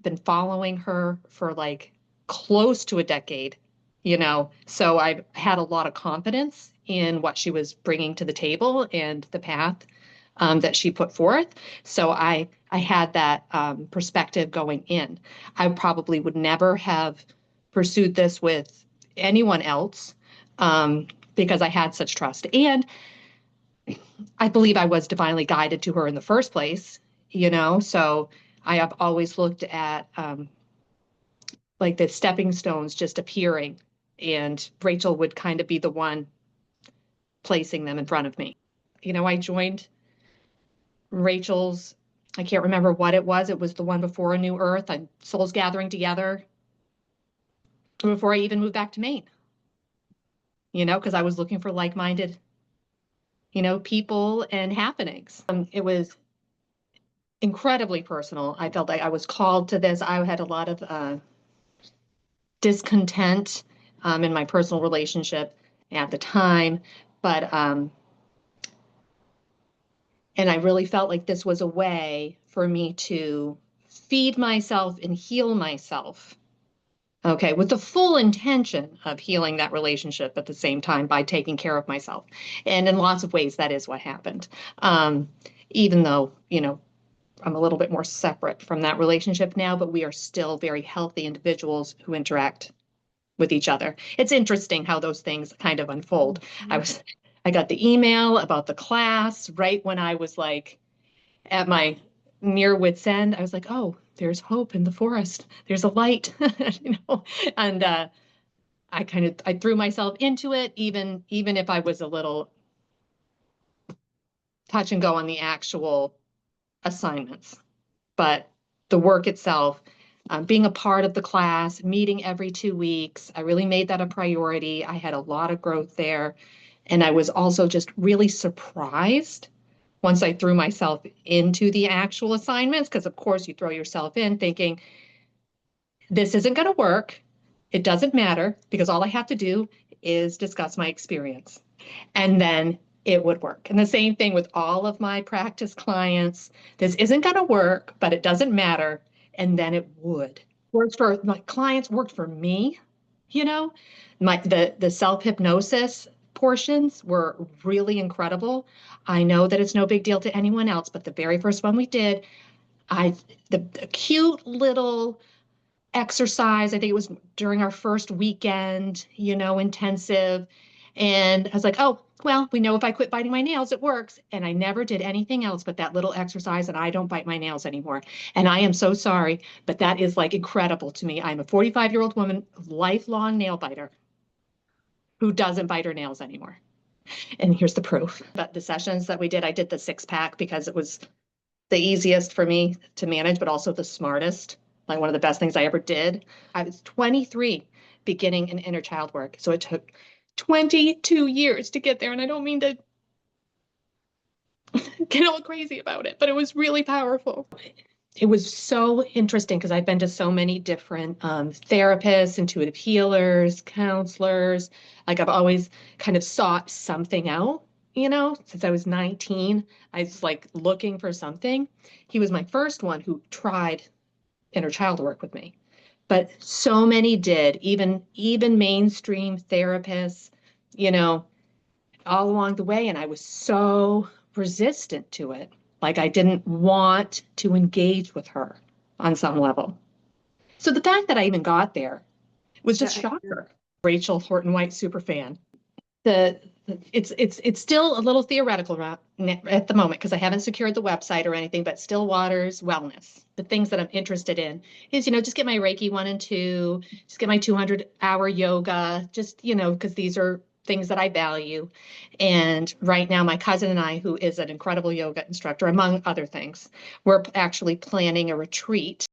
been following her for like close to a decade, so I've had a lot of confidence in what she was bringing to the table and the path that she put forth. So I had that perspective going in. I probably would never have pursued this with anyone else because I had such trust. And I believe I was divinely guided to her in the first place, so I have always looked at like the stepping stones just appearing, and Rachel would kind of be the one placing them in front of me. I joined Rachel's, I can't remember what it was. It was the one before A New Earth, and Souls Gathering Together, before I even moved back to Maine, because I was looking for like-minded, people and happenings. It was incredibly personal. I felt like I was called to this. I had a lot of discontent in my personal relationship at the time, but and I really felt like this was a way for me to feed myself and heal myself, okay, with the full intention of healing that relationship at the same time by taking care of myself. And in lots of ways, that is what happened. Even though, I'm a little bit more separate from that relationship now, but we are still very healthy individuals who interact with each other. It's interesting how those things kind of unfold. I got the email about the class right when I was like at my near wit's end. I was like, oh, there's hope in the forest. There's a light, and I threw myself into it, even if I was a little touch and go on the actual assignments. But the work itself, being a part of the class, meeting every 2 weeks, I really made that a priority. I had a lot of growth there. And I was also just really surprised once I threw myself into the actual assignments, because of course you throw yourself in thinking, this isn't going to work. It doesn't matter because all I have to do is discuss my experience. And then it would work. And the same thing with all of my practice clients. This isn't going to work, but it doesn't matter. And then it would. Works for my clients, worked for me, the self-hypnosis portions were really incredible. I know that it's no big deal to anyone else, but the very first one we did, the cute little exercise, I think it was during our first weekend, intensive. And I was like, oh, well, we know if I quit biting my nails, it works. And I never did anything else but that little exercise, and I don't bite my nails anymore. And I am so sorry, but that is like incredible to me. I'm a 45-year-old woman, lifelong nail biter, who doesn't bite her nails anymore. And here's the proof. But the sessions that we did, I did the 6-pack because it was the easiest for me to manage, but also the smartest. Like one of the best things I ever did. I was 23 beginning in inner child work. So it took 22 years to get there. And I don't mean to get all crazy about it, but it was really powerful. It was so interesting because I've been to so many different therapists, intuitive healers, counselors. Like I've always kind of sought something out, since I was 19. I was like looking for something. He was my first one who tried inner child work with me. But so many did, even mainstream therapists, all along the way. And I was so resistant to it. Like I didn't want to engage with her on some level. So the fact that I even got there was just shocker. Rachel, Horton White super fan. It's still a little theoretical at the moment because I haven't secured the website or anything, but still waters wellness. The things that I'm interested in is, just get my Reiki 1 and 2, just get my 200-hour yoga, just, because these are things that I value. And right now, my cousin and I, who is an incredible yoga instructor, among other things, we're actually planning a retreat